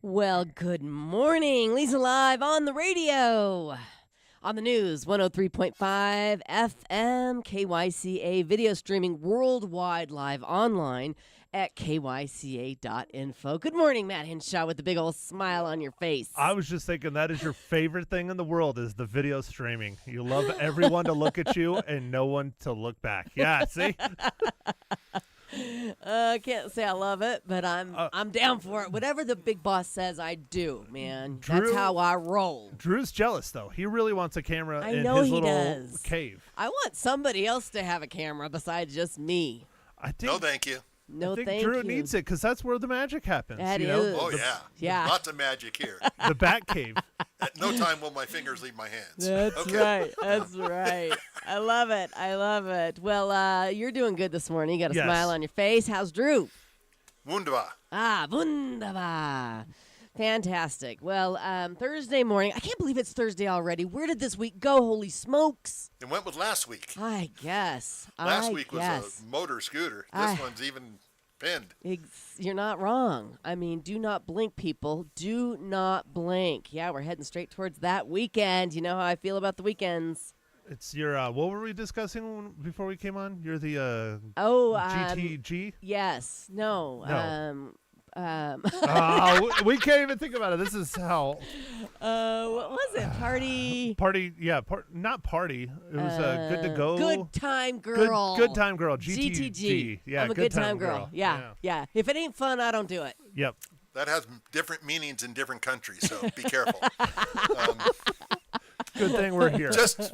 Well, good morning. Leza live on the radio. On the news, 103.5 FM, KYCA, video streaming worldwide live online at kyca.info. Good morning, Matt Hinshaw, with the big old smile on your face. I was just thinking that is your favorite thing in the world is the video streaming. You love everyone to look at you and no one to look back. Yeah, see? I can't say I love it, but I'm down for it. Whatever the big boss says, I do, man. That's how I roll. Drew's jealous, though. He really wants a camera I in know his he little does. cave. I want somebody else to have a camera besides just me. I think, No, thank you. No, I think thank Drew you. needs it because that's where the magic happens. That you know? is. Oh, yeah. Yeah. Lots of magic here. The bat cave. At no time will my fingers leave my hands. That's Okay. right. That's right. I love it. I love it. Well, you're doing good this morning. You got a Yes. smile on your face. How's Drew? Wunderbar. Wunderbar. Fantastic. Well, Thursday morning. I can't believe it's Thursday already. Where did this week go? Holy smokes. It went with last week. I guess. Last week was a motor scooter. This one's even pinned. You're not wrong. I mean, do not blink, people. Do not blink. Yeah, we're heading straight towards that weekend. You know how I feel about the weekends. It's your, what were we discussing before we came on? You're the GTG? Yes. No. We can't even think about it. This is how. What was it? Party. Party, yeah, not party. It was good to go. Good time girl. Good time girl. GTG. GTG. Yeah, I'm a good time girl. Yeah. If it ain't fun, I don't do it. Yep. That has different meanings in different countries, so be careful. Good thing we're here. Just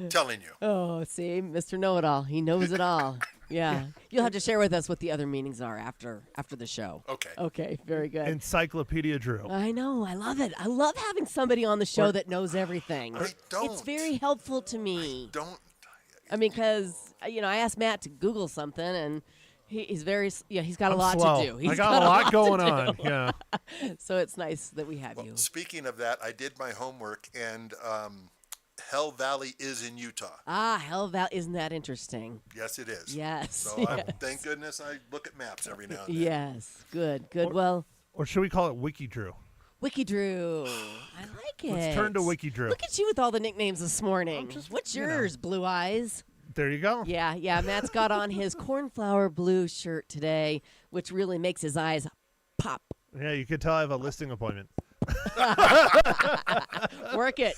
telling you. Oh, see, Mr. Know-It-All. He knows it all. Yeah. You'll have to share with us what the other meanings are after the show. Okay. Okay, very good. Encyclopedia Drew. I know. I love it. I love having somebody on the show that knows everything. I don't. It's very helpful to me. Don't. I mean, because, I asked Matt to Google something, and he's very, he's got a lot slow. to do. He's I got a lot going on. Yeah. So it's nice that we have you. Speaking of that, I did my homework, and Hell Valley is in Utah. Hell Valley. Isn't that interesting? Yes, it is. Yes. So yes. thank goodness I look at maps every now and then. Yes. Good. Well, Or should we call it Wiki Drew? Wiki Drew. I like it. Let's turn to Wiki Drew. Look at you with all the nicknames this morning. What's yours, Blue Eyes? There you go. Yeah. Matt's got on his cornflower blue shirt today, which really makes his eyes pop. Yeah, you could tell I have a listing appointment. Work it,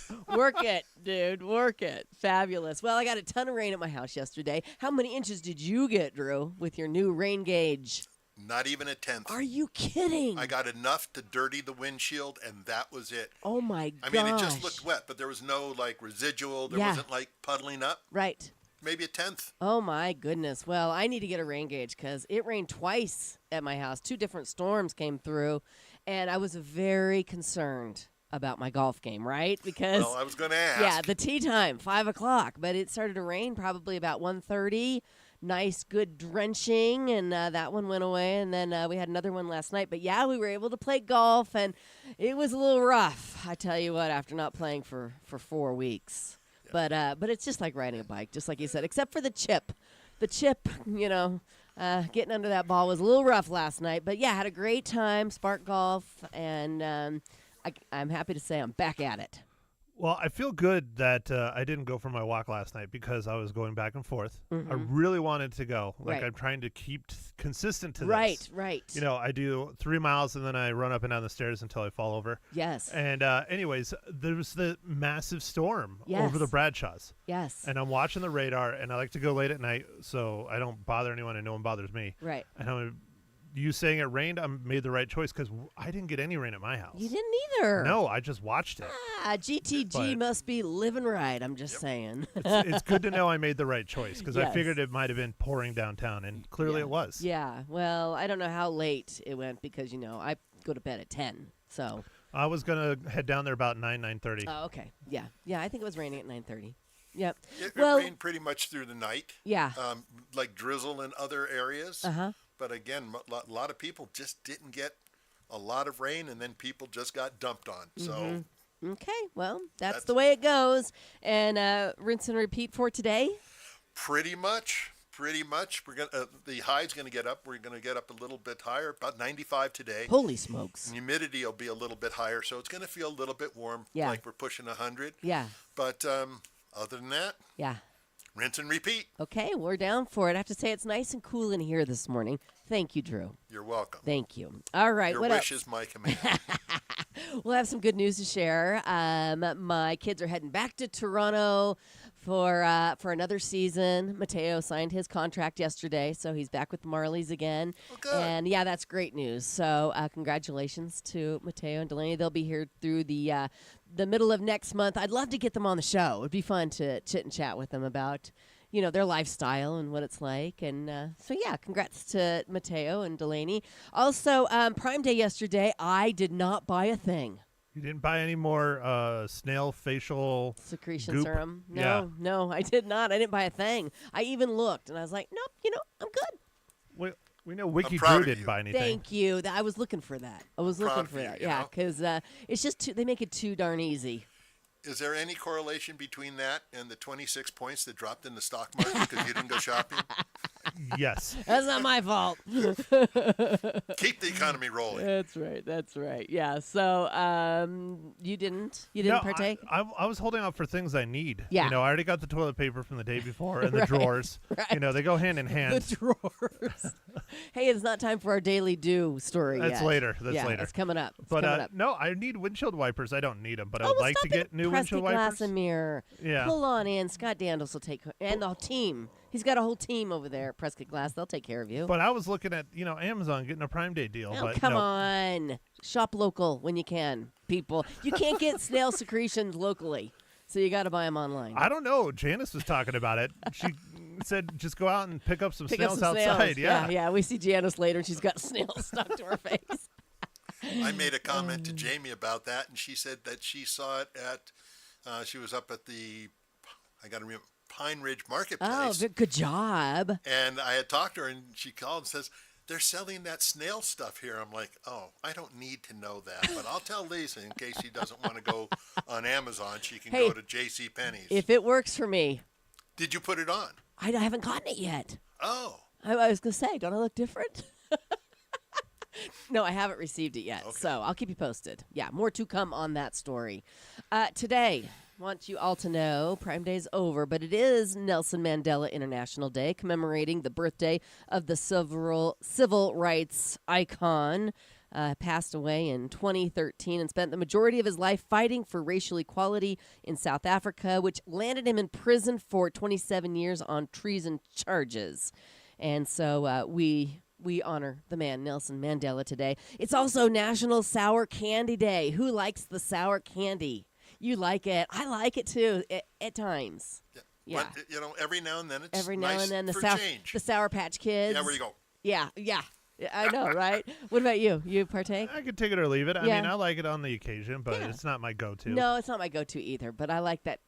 dude. Work it. Fabulous. Well, I got a ton of rain at my house yesterday. How many inches did you get, Drew, with your new rain gauge? Not even a tenth. Are you kidding? I got enough to dirty the windshield, and that was it. Oh, my gosh. I mean, it just looked wet, but there was no, residual. There wasn't, puddling up. Right. Maybe a tenth. Oh, my goodness. Well, I need to get a rain gauge because it rained twice at my house. 2 different storms came through, and I was very concerned about my golf game, right? Because Well, I was going to ask. yeah, the tee time, 5 o'clock, but it started to rain probably about 1:30. Nice, good drenching, and that one went away, and then we had another one last night. But yeah, we were able to play golf, and it was a little rough, I tell you what, after not playing for 4 weeks. Yeah. But it's just like riding a bike, just like you said, except for the chip. The chip, getting under that ball was a little rough last night. But yeah, had a great time, Spark Golf, and I'm happy to say I'm back at it. Well, I feel good that I didn't go for my walk last night because I was going back and forth. I really wanted to go. Right. I'm trying to keep consistent to this. Right. I do 3 miles and then I run up and down the stairs until I fall over. Yes. And anyways, there was the massive storm Yes. over the Bradshaws. Yes. And I'm watching the radar, and I like to go late at night so I don't bother anyone and no one bothers me. Right. And you saying it rained, I made the right choice because I didn't get any rain at my house. You didn't either. No, I just watched it. GTG But- must be living right. I'm just saying. It's good to know I made the right choice because Yes. I figured it might have been pouring downtown, and clearly it was. Yeah. Well, I don't know how late it went because, I go to bed at 10. So. I was going to head down there about 9:30. Oh, okay. Yeah. Yeah, I think it was raining at 9:30. Yep. It Well, rained pretty much through the night. Yeah. Like drizzle in other areas. Uh-huh. But again, a lot of people just didn't get a lot of rain, and then people just got dumped on. So Okay. Well, that's the way it goes. And rinse and repeat for today. pretty much. Pretty much, we're gonna the high's gonna get up. We're gonna get up a little bit higher, about 95 today. Holy smokes. And humidity will be a little bit higher, so it's gonna feel a little bit warm, Yeah. like we're pushing 100. Yeah. But other than that, Yeah. rinse and repeat. Okay, we're down for it. I have to say it's nice and cool in here this morning. Thank you, Drew. You're welcome. Thank you. All right. Your what wish else? is my command. We'll have some good news to share. My kids are heading back to Toronto for another season. Mateo signed his contract yesterday, so he's back with the Marlies again. Oh, good. And yeah, that's great news. So congratulations to Mateo and Delaney. They'll be here through the middle of next month. I'd love to get them on the show. It'd be fun to chit and chat with them about their lifestyle and what it's like. And so, yeah, congrats to Mateo and Delaney. Also, Prime Day yesterday, I did not buy a thing. You didn't buy any more snail facial Secretion goop? serum. Yeah. No, I did not. I didn't buy a thing. I even looked, and I was like, nope, I'm good. We know Wiki proud Drew of didn't you. buy anything. Thank you. I was looking for that. I was I'm proud looking of for you, that. you Yeah, know? because it's just they make it too darn easy. Is there any correlation between that and the 26 points that dropped in the stock market because you didn't go shopping? Yes. That's not my fault. Keep the economy rolling. That's right. Yeah. So you didn't partake? I was holding out for things I need. Yeah. I already got the toilet paper from the day before and the Right, drawers. right. They go hand in hand. The drawers. Hey, it's not time for our daily do story That's yet. later. yeah, later. It's coming up. But no, I need windshield wipers. I don't need them, but I would well, like to stop it. get new Press windshield the glass wipers. and mirror. Yeah. Pull on in. Scott Daniels will take and the whole team. He's got a whole team over there at Prescott Glass. They'll take care of you. But I was looking at Amazon getting a Prime Day deal. Oh, but come no. on. Shop local when you can, people. You can't get snail secretions locally, so you got to buy them online. I don't know. Janice was talking about it. She said just go out and pick up some Pick snails up some outside. snails. Yeah. We see Janice later, and she's got snails stuck to her face. I made a comment to Jamie about that, and she said that she saw it at, she was up at the, I got to remember, Pine Ridge Marketplace. Oh, good job. And I had talked to her, and she called and says, they're selling that snail stuff here. I'm like, oh, I don't need to know that, but I'll tell Lisa in case she doesn't want to go on Amazon. She can Hey, go to J.C. Penney's. If it works for me, Did you put it on? I haven't gotten it yet. Oh, I was going to say, don't I look different? No, I haven't received it yet, so I'll keep you posted. Yeah, more to come on that story. Today, want you all to know Prime Day is over, but it is Nelson Mandela International Day, commemorating the birthday of the civil rights icon. Passed away in 2013 and spent the majority of his life fighting for racial equality in South Africa, which landed him in prison for 27 years on treason charges. And so we honor the man, Nelson Mandela, today. It's also National Sour Candy Day. Who likes the sour candy? You like it. I like it, too, at times. Yeah. But, every now and then it's Every nice now and then, for change. the Sour Patch Kids. Yeah, where you go. Yeah. I know, right? What about you? You partake? I could take it or leave it. I Yeah. mean, I like it on the occasion, but Yeah. it's not my go-to. No, it's not my go-to either, but I like that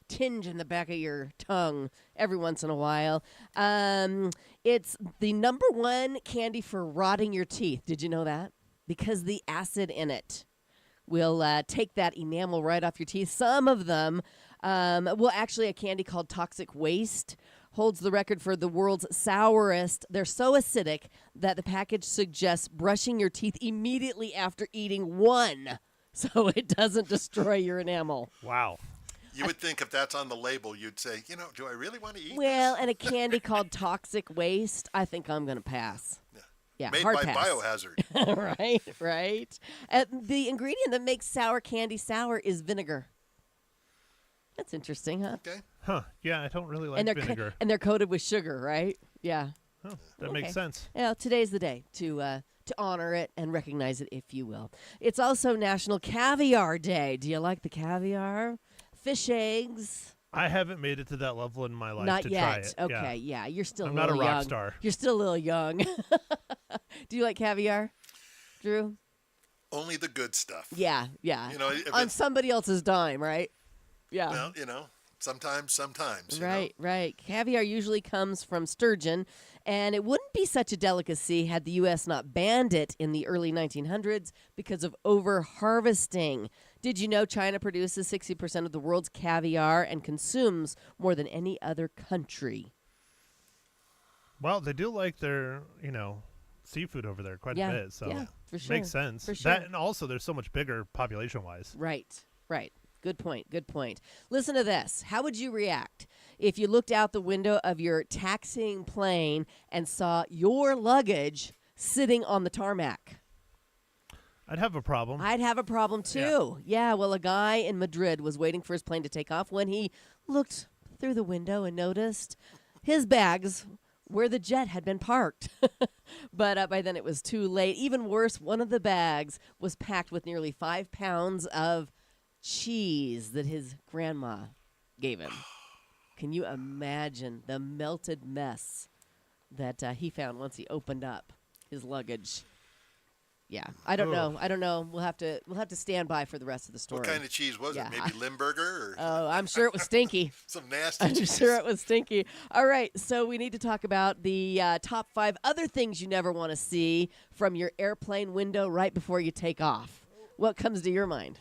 tinge in the back of your tongue every once in a while. It's the number one candy for rotting your teeth. Did you know that? Because the acid in it will take that enamel right off your teeth. Some of them, actually a candy called Toxic Waste holds the record for the world's sourest. They're so acidic that the package suggests brushing your teeth immediately after eating one so it doesn't destroy your enamel. Wow. You would think if that's on the label, you'd say, do I really want to eat Well, this? and a candy called Toxic Waste, I think I'm going to pass. Yeah, Made hard by pass. Biohazard. right. The ingredient that makes sour candy sour is vinegar. That's interesting, huh? Okay. Huh. Yeah, I don't really like And vinegar. and they're coated with sugar, right? Yeah. Huh, that Okay. makes sense. Yeah, today's the day to honor it and recognize it, if you will. It's also National Caviar Day. Do you like the caviar? Fish eggs? I haven't made it to that level in my life Not to yet. try it. Okay, yeah. You're still I'm a not a little rock young. star. You're still a little young. Do you like caviar, Drew? Only the good stuff. Yeah. If On it's, somebody else's dime, right? Yeah. well, sometimes. Right. Caviar usually comes from sturgeon, and it wouldn't be such a delicacy had the U.S. not banned it in the early 1900s because of over-harvesting. Did you know China produces 60% of the world's caviar and consumes more than any other country? Well, they do like their, seafood over there quite Yeah, a bit, so yeah, for sure. makes sense. For sure. That and also they're so much bigger population-wise. Right, right. Good point. Good point. Listen to this. How would you react if you looked out the window of your taxiing plane and saw your luggage sitting on the tarmac? I'd have a problem. I'd have a problem too. Yeah, well, a guy in Madrid was waiting for his plane to take off when he looked through the window and noticed his bags where the jet had been parked. But by then it was too late. Even worse, one of the bags was packed with nearly 5 pounds of cheese that his grandma gave him. Can you imagine the melted mess that he found once he opened up his luggage? Yeah, I don't know. I don't know. We'll have to stand by for the rest of the story. What kind of cheese was Yeah. it? Maybe Limburger or Oh, I'm sure it was stinky. some nasty I'm cheese? sure it was stinky. All right, so we need to talk about the top 5 other things you never want to see from your airplane window right before you take off. What comes to your mind?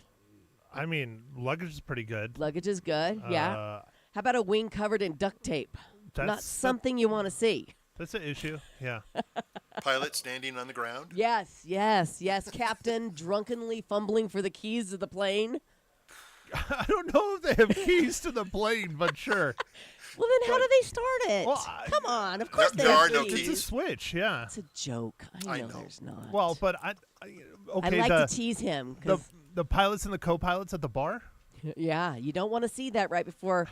I mean, luggage is pretty good. Luggage is good. Yeah. How about a wing covered in duct tape? Not That's something you want to see. That's an issue. Yeah. Pilot standing on the ground? Yes, yes, yes. Captain drunkenly fumbling for the keys to the plane. I don't know if they have keys to the plane, but sure. Well, then how do they start it? Well, Come on. Of course There they are have no keys. It's a switch, yeah. It's a joke. I I know know. there's not. Well, but I okay, I like the, to tease him. the 'Cause the pilots and the co-pilots at the bar? yeah, you don't want to see that right before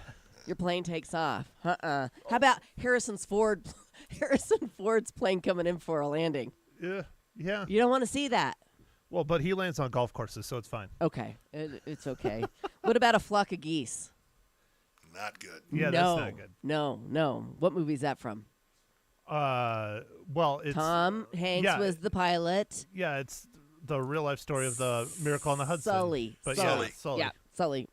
your plane takes off. How about Harrison's plane coming in for a landing? Yeah. Yeah. You don't want to see that. Well, but he lands on golf courses, so it's fine. Okay, it's okay. What about a flock of geese? Not good. Yeah, no, that's not good. No. What movie is that from? Well, it's Tom Hanks yeah, was the pilot. yeah, it's the real life story of the Miracle on the Hudson. Sully. But Sully. yeah, Sully. Yeah, Sully.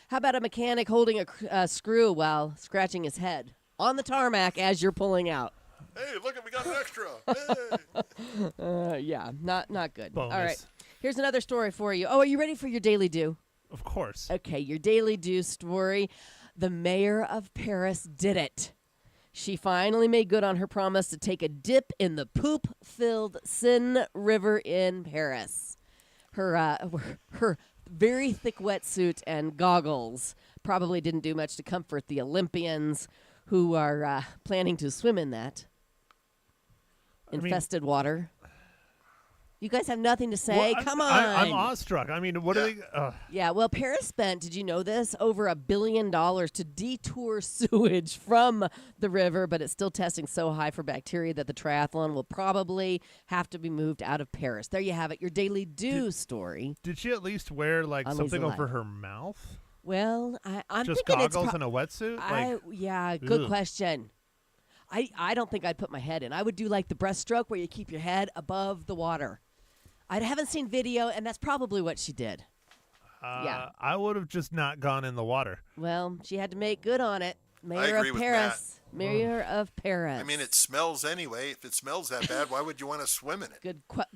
How about a mechanic holding a screw while scratching his head on the tarmac as you're pulling out? Hey, look, we got an extra. Hey. Yeah, not good. Bonus. All right, here's another story for you. Oh, are you ready for your daily do? Of course. Okay, your daily do story. The mayor of Paris did it. She finally made good on her promise to take a dip in the poop-filled Seine River in Paris. Her very thick wetsuit and goggles probably didn't do much to comfort the Olympians who are planning to swim in that mean- infested water. You guys have nothing to say? Well, Come on. I'm awestruck. I mean, what Yeah. are they? Yeah, well, Paris spent, did you know this, over $1 billion to detour sewage from the river, but it's still testing so high for bacteria that the triathlon will probably have to be moved out of Paris. There you have it, your daily do story. Did she at least wear like On something Leza over Live. her mouth? Well, I'm Just thinking it's goggles and a wetsuit? Like, yeah, good ugh. question. I don't think I'd put my head in. I would do like the breaststroke where you keep your head above the water. I haven't seen video, and that's probably what she did. Yeah. I would have just not gone in the water. Well, she had to make good on it. Mayor agree of with Paris. Mayor of Paris. I mean, it smells anyway. If it smells that bad, why would you want to swim in it?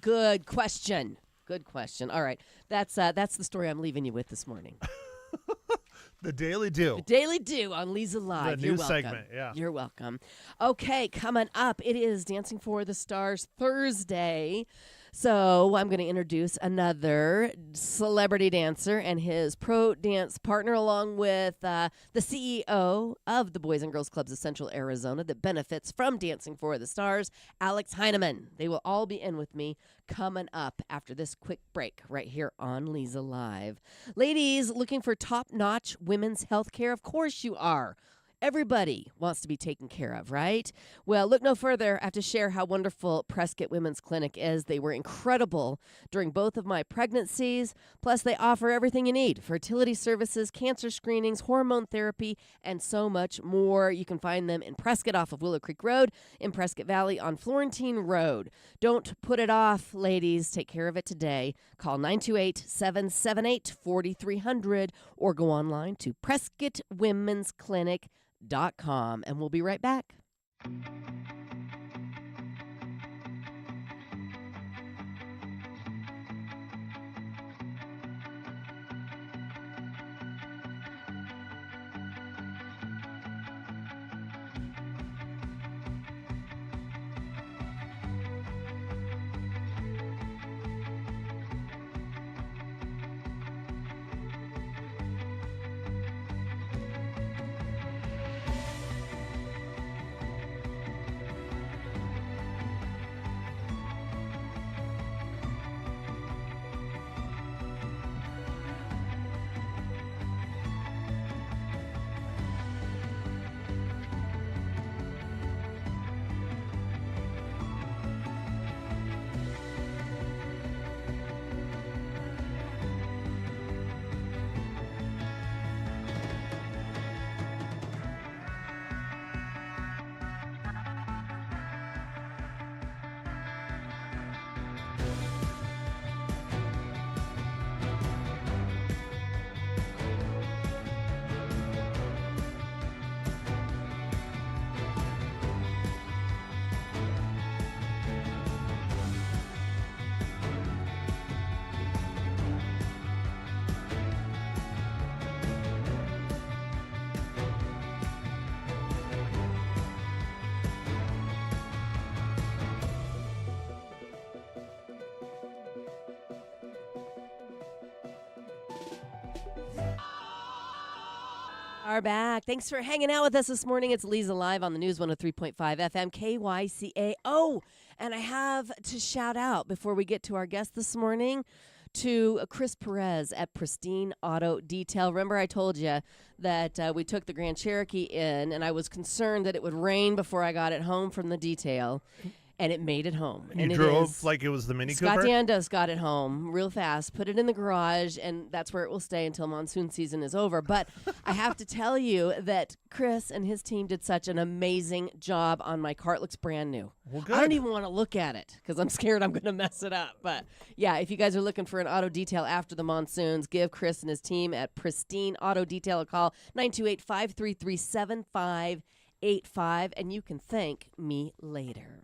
Good question. Good question. All right, that's the story I'm leaving you with this morning. The Daily Do. The Daily Do on Leza Live. The You're new welcome. segment, yeah. You're welcome. Okay, coming up, it is Dancing for the Stars Thursday. So I'm going to introduce another celebrity dancer and his pro dance partner, along with the CEO of the Boys and Girls Clubs of Central Arizona that benefits from Dancing for the Stars, Alex Heineman. They will all be in with me coming up after this quick break right here on Leza Live. Ladies, looking for top-notch women's health care? Of course you are. Everybody wants to be taken care of, right? Well, look no further. I have to share how wonderful Prescott Women's Clinic is. They were incredible during both of my pregnancies. Plus, they offer everything you need: fertility services, cancer screenings, hormone therapy, and so much more. You can find them in Prescott off of Willow Creek Road, in Prescott Valley on Florentine Road. Don't put it off, ladies. Take care of it today. Call 928-778-4300 or go online to PrescottWomen'sClinic.com, and we'll be right back. are back. Thanks for hanging out with us this morning. It's Leza Live on the News 103.5 FM KYCA. Oh, and I have to shout out before we get to our guest this morning to Chris Perez at Pristine Auto Detail. Remember I told you that we took the Grand Cherokee in, and I was concerned that it would rain before I got it home from the detail. And it made it home. You and drove like it was the Mini Scott Cooper? Dandos got it home real fast, put it in the garage, and that's where it will stay until monsoon season is over. But I have to tell you that Chris and his team did such an amazing job on my car. It looks brand new. Well, good. I don't even want to look at it because I'm scared I'm going to mess it up. But yeah, if you guys are looking for an auto detail after the monsoons, give Chris and his team at Pristine Auto Detail a call, 928-533-7585, and you can thank me later.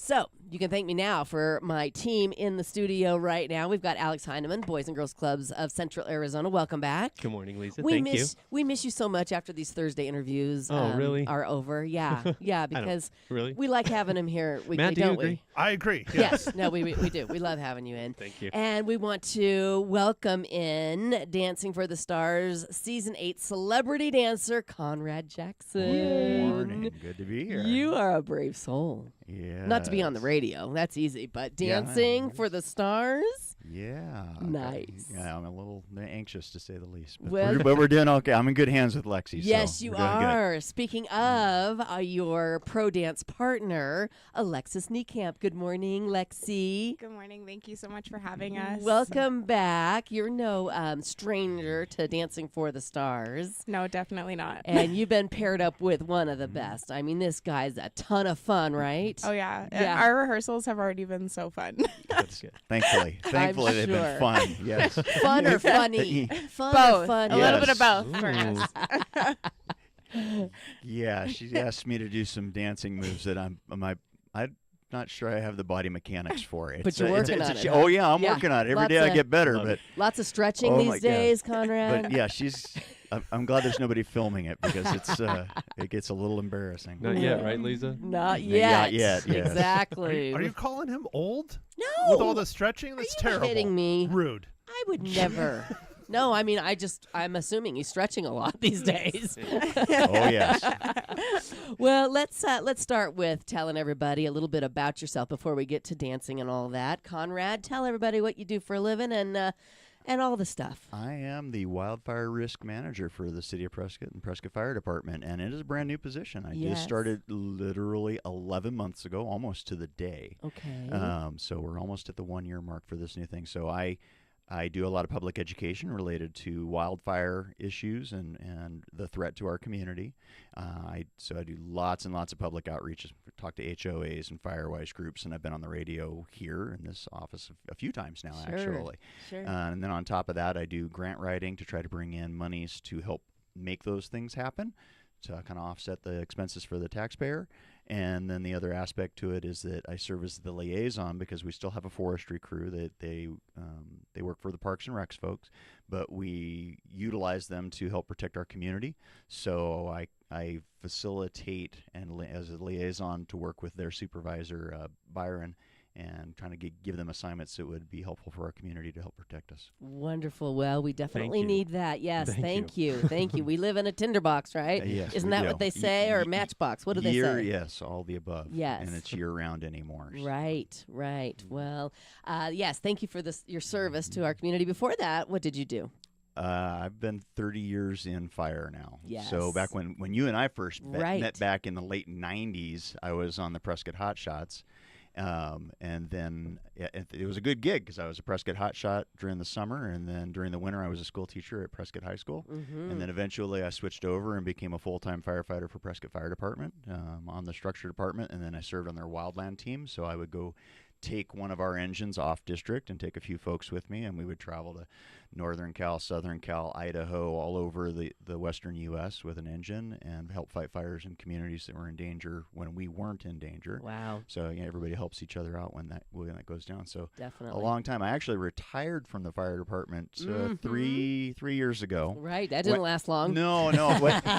So, you can thank me now for my team in the studio right now. We've got Alex Heineman, Boys and Girls Clubs of Central Arizona. Welcome back. Good morning, Lisa. We Thank you. We miss you so much after these Thursday interviews really? are over. Yeah, yeah, because Really? we like having him here weekly, Matt, do you don't we? agree? I agree. Yes, no, we do. We love having you in. Thank you. And we want to welcome in Dancing for the Stars Season 8 celebrity dancer Conrad Jackson. Good morning. Good to be here. You are a brave soul. Yeah. Not to be on the radio, that's easy, but dancing for the stars? Yeah. Nice. Yeah, I'm a little anxious to say the least. But, Well- we're doing okay. I'm in good hands with Lexi. Yes, so you we're doing good. are. Speaking of your pro dance partner, Alexis Niekamp. Good morning, Lexi. Good morning. Thank you so much for having us. Welcome back. You're no stranger to Dancing for the Stars. No, definitely not. And you've been paired up with one of the best. I mean, this guy's a ton of fun, right? Oh, yeah. Yeah. Our rehearsals have already been so fun. That's good. Thankfully. Thankfully, they've sure. been fun. Yes. Fun or funny? Fun or Both. funny? A little bit Yes. of both for Ooh. us. Yeah, she asked me to do some dancing moves that I'm not sure I have the body mechanics for it. But you're working on it, huh? Oh, yeah, I'm Yeah. working on it. Every Lots day I of- get better. Love But Lots of stretching Oh, my these God. days, Conrad. But yeah, I'm glad there's nobody filming it because it gets a little embarrassing. Not yet, right, Lisa? Not Not yet. yet, yes. Exactly. Are you calling him old? No. With all the stretching? That's Are you terrible. kidding me? Rude. I would never. No, I mean, I'm assuming he's stretching a lot these days. Oh, yes. Well, let's start with telling everybody a little bit about yourself before we get to dancing and all that. Conrad, tell everybody what you do for a living and all the stuff. I am the wildfire risk manager for the city of Prescott and Prescott Fire Department, and it is a brand new position. I Yes. just started literally 11 months ago, almost to the day. Okay. So we're almost at the 1-year mark for this new thing. So I do a lot of public education related to wildfire issues and the threat to our community. So I do lots and lots of public outreach, talk to HOAs and Firewise groups, and I've been on the radio here in this office a few times now, Sure. actually. Sure. And then on top of that, I do grant writing to try to bring in monies to help make those things happen, to kind of offset the expenses for the taxpayer. And then the other aspect to it is that I serve as the liaison because we still have a forestry crew that they work for the Parks and Recs folks, but we utilize them to help protect our community. So I facilitate and as a liaison to work with their supervisor, Byron, and trying to give them assignments that would be helpful for our community to help protect us. Wonderful. Well, we definitely you. need that. Yes. Thank you. Thank you. We live in a tinderbox, right? Yes, Isn't we that do. what they say? Or matchbox? What do they say? Yes, all the above. Yes. And it's year-round anymore. so. Right. Well, yes. Thank you for your service to our community. Before that, what did you do? I've been 30 years in fire now. Yes. So back when you and I first Right. met back in the late 90s, I was on the Prescott Hot Shots. And then it was a good gig because I was a Prescott Hot Shot during the summer, and then during the winter I was a school teacher at Prescott High School. Mm-hmm. And then eventually I switched over and became a full-time firefighter for Prescott Fire Department on the structure department, and then I served on their wildland team. So I would go take one of our engines off district and take a few folks with me, and we would travel to Northern Cal, Southern Cal, Idaho, all over the western U.S. with an engine and help fight fires in communities that were in danger when we weren't in danger. Wow. So everybody helps each other out when that goes down. So Definitely. a long time. I actually retired from the fire department Mhm. three years ago. Right. That didn't last long. No.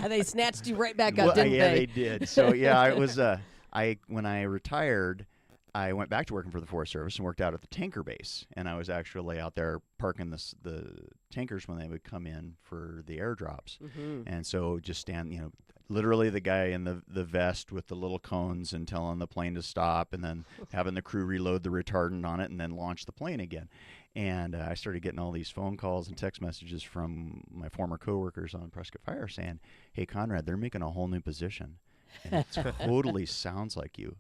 They snatched you right back up, Well, didn't yeah, they? they did. So yeah, it was when I retired, I went back to working for the Forest Service and worked out at the tanker base. And I was actually out there parking the tankers when they would come in for the airdrops. Mm-hmm. And so just stand, literally the guy in the vest with the little cones and telling the plane to stop, and then having the crew reload the retardant on it and then launch the plane again. And I started getting all these phone calls and text messages from my former coworkers on Prescott Fire saying, "Hey, Conrad, they're making a whole new position. And it totally sounds like you.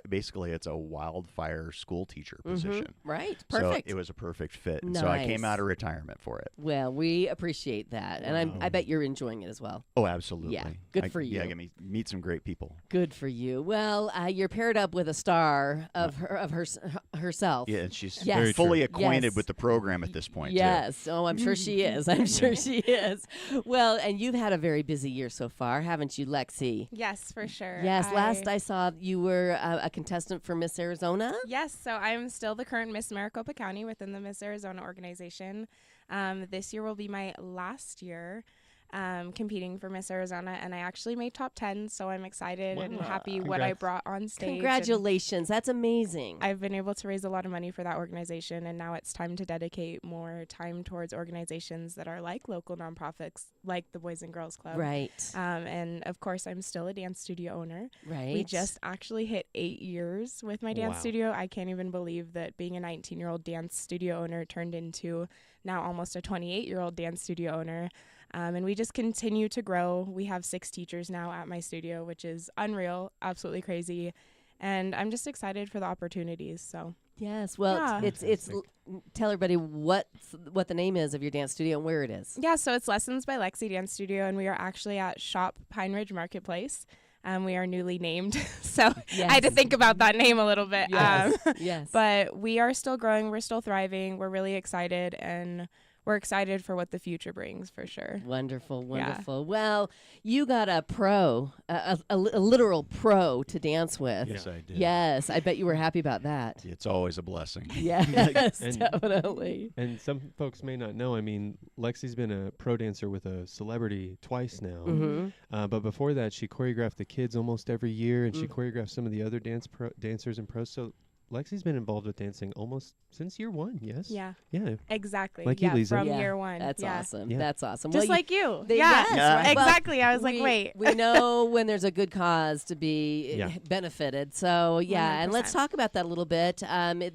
Basically, it's a wildfire school teacher position. Right. So Perfect. it was a perfect fit. And so I came Nice. out of retirement for it. Well, we appreciate that, and I bet you're enjoying it as well. Oh, absolutely. Yeah, good for you. Yeah, get me meet some great people. Good for you. Well, you're paired up with a star of herself. Yeah, and she's Yes. fully acquainted Yes. with the program at this point, too. Yes. Oh, I'm sure she is. I'm sure she is. Well, and you've had a very busy year so far, haven't you, Lexi? Yes, for sure. Yes. Last I saw, you were a contestant for Miss Arizona. Yes, so I'm still the current Miss Maricopa County within the Miss Arizona organization. This year will be my last year competing for Miss Arizona, and I actually made top 10, so I'm excited and happy what I Congrats. brought on stage. and Congratulations. That's amazing. I've been able to raise a lot of money for that organization, and now it's time to dedicate more time towards organizations that are like local nonprofits, like the Boys and Girls Club. Right. And of course, I'm still a dance studio owner. Right. We just actually hit 8 years with my dance Wow. studio. I can't even believe that being a 19-year-old dance studio owner turned into now almost a 28-year-old dance studio owner. And we just continue to grow. We have 6 teachers now at my studio, which is unreal, absolutely crazy. And I'm just excited for the opportunities. So Yes. Well, Yeah. it's tell everybody what the name is of your dance studio and where it is. yeah, so it's Lessons by Lexi Dance Studio, and we are actually at Shop Pine Ridge Marketplace. We are newly named, so I had to think about that name a little bit. Yes. Yes. But we are still growing. We're still thriving. We're really excited, and we're excited for what the future brings, for sure. Wonderful, wonderful. Well, you got a pro, a literal pro to dance with. Yes, I did. Yes, I bet you were happy about that. It's always a blessing. Yes, And- definitely. And some folks may not know. I mean, Lexi's been a pro dancer with a celebrity twice now. Mm-hmm. But before that, she choreographed the kids almost every year, and she choreographed some of the other dancers and pros. So Lexi's been involved with dancing almost since year 1. Yes. Yeah, Yeah. exactly. Like you, yeah, Leza. from Yeah, year 1. That's yeah. awesome. Yeah. That's awesome. Just Well, like you. they- yeah, yes, Yeah. right. Well, exactly. I was like, wait. We know when there's a good cause to be Yeah. benefited. So, yeah, and let's 100%. talk about that a little bit.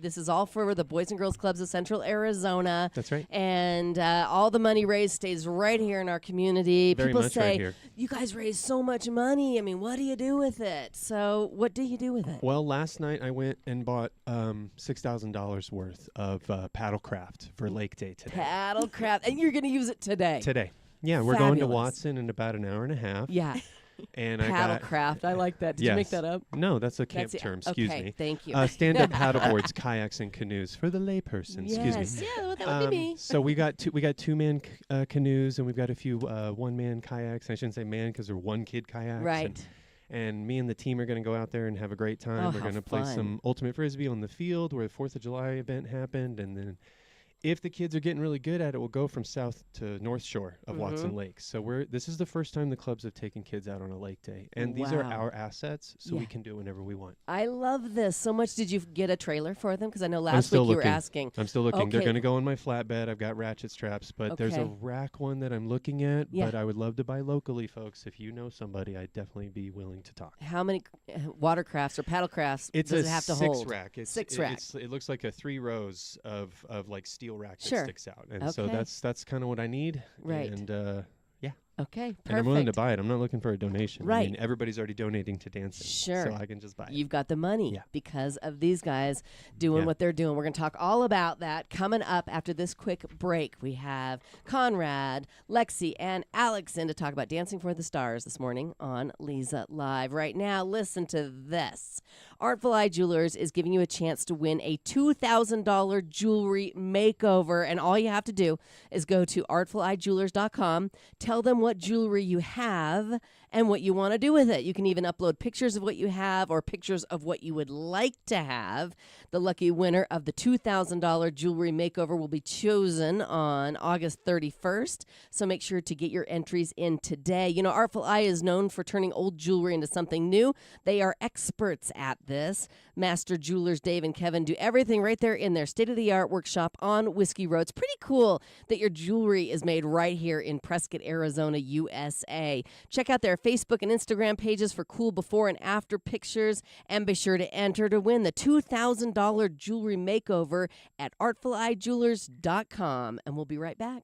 This is all for the Boys and Girls Clubs of Central Arizona. That's right. And all the money raised stays right here in our community. Very People much say, right here. you guys raise so much money. I mean, what do you do with it? So, what do you do with it? Well, last night I went and bought $6,000 worth of paddlecraft for Lake Day today. Paddlecraft. And you're going to use it today. Today. Yeah, we're going to Fabulous. Watson in about an hour and a half. Yeah. And I got Paddlecraft. I like that. Did you make Yes. that up? No, that's a camp That's it. term. Excuse Okay, me. thank you. Stand-up paddleboards, kayaks, and canoes for the layperson. Excuse me. Yes. Yeah, well, that would be me. So we got two-man canoes, and we've got a few one-man kayaks. I shouldn't say man because they're one-kid kayaks. Right. And me and the team are going to go out there and have a great time. Oh, We're how going to play fun. some ultimate frisbee on the field where the 4th of July event happened, and then if the kids are getting really good at it, we'll go from south to north shore of Mm-hmm. Watson Lake. So this is the first time the clubs have taken kids out on a lake day, and these are Wow. our assets, so Yeah. we can do it whenever we want. I love this so much. Did you get a trailer for them? Because I know I'm last still week you were looking. asking. I'm still looking. They're Okay. going to go on my flatbed. I've got ratchet straps, but there's a Okay. rack one that I'm looking at. Yeah. But I would love to buy locally, folks. If you know somebody, I'd definitely be willing to talk. How many watercrafts or paddlecrafts It's does a it have to 6 hold? rack. It's, 6 it- rack. It looks like a 3 rows of like steel rack that Sure. sticks out, and so Okay. that's kind of what I need. Right. And Okay, perfect. and I'm willing to buy it. I'm not looking for a donation. I Right. mean, everybody's already donating to dancing, Sure. so I can just buy it. You've got the money Yeah. because of these guys doing Yeah. what they're doing. We're going to talk all about that coming up after this quick break. We have Conrad, Lexi, and Alex in to talk about Dancing for the Stars this morning on Leza Live. Right now, listen to this. Artful Eye Jewelers is giving you a chance to win a $2,000 jewelry makeover, and all you have to do is go to artfuleyejewelers.com, tell them what jewelry you have, and what you want to do with it. You can even upload pictures of what you have or pictures of what you would like to have. The lucky winner of the $2,000 jewelry makeover will be chosen on August 31st. So make sure to get your entries in today. You know, Artful Eye is known for turning old jewelry into something new. They are experts at this. Master jewelers Dave and Kevin do everything right there in their state-of-the-art workshop on Whiskey Road. It's pretty cool that your jewelry is made right here in Prescott, Arizona, USA. Check out their Facebook and Instagram pages for cool before and after pictures, and be sure to enter to win the $2,000 jewelry makeover at artfuleyejewelers.com. And we'll be right back.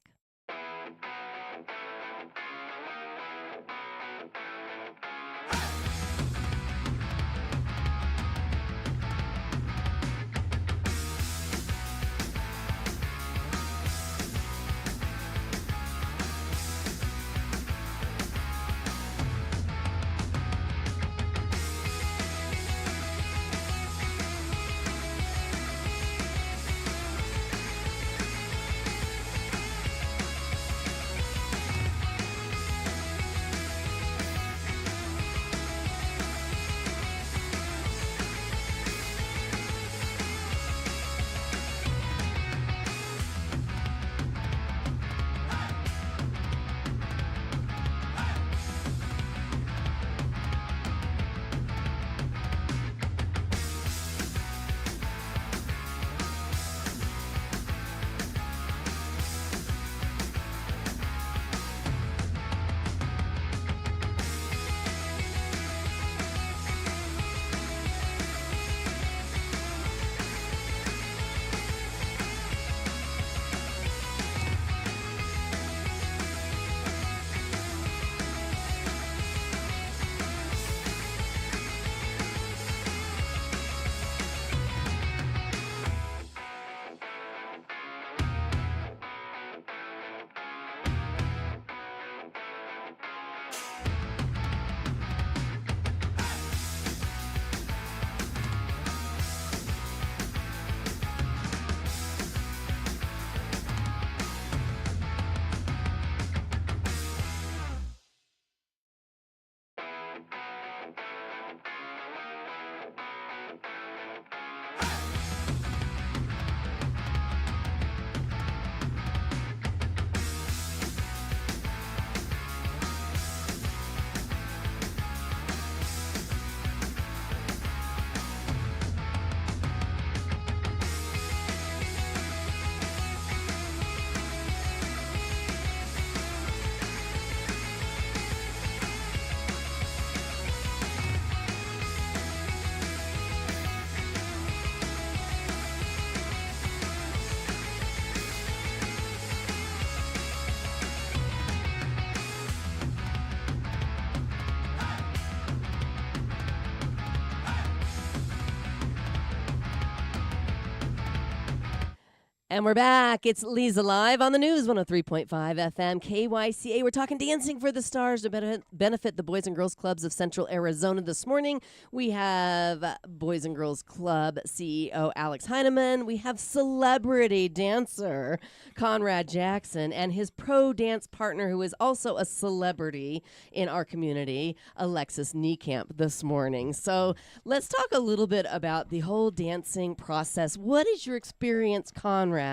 And we're back. It's Leza Live on the News, 103.5 FM, KYCA. We're talking Dancing for the Stars to benefit the Boys and Girls Clubs of Central Arizona. This morning, we have Boys and Girls Club CEO Alex Heineman. We have celebrity dancer Conrad Jackson and his pro dance partner, who is also a celebrity in our community, Alexis Niekamp, this morning. So let's talk a little bit about the whole dancing process. What is your experience, Conrad,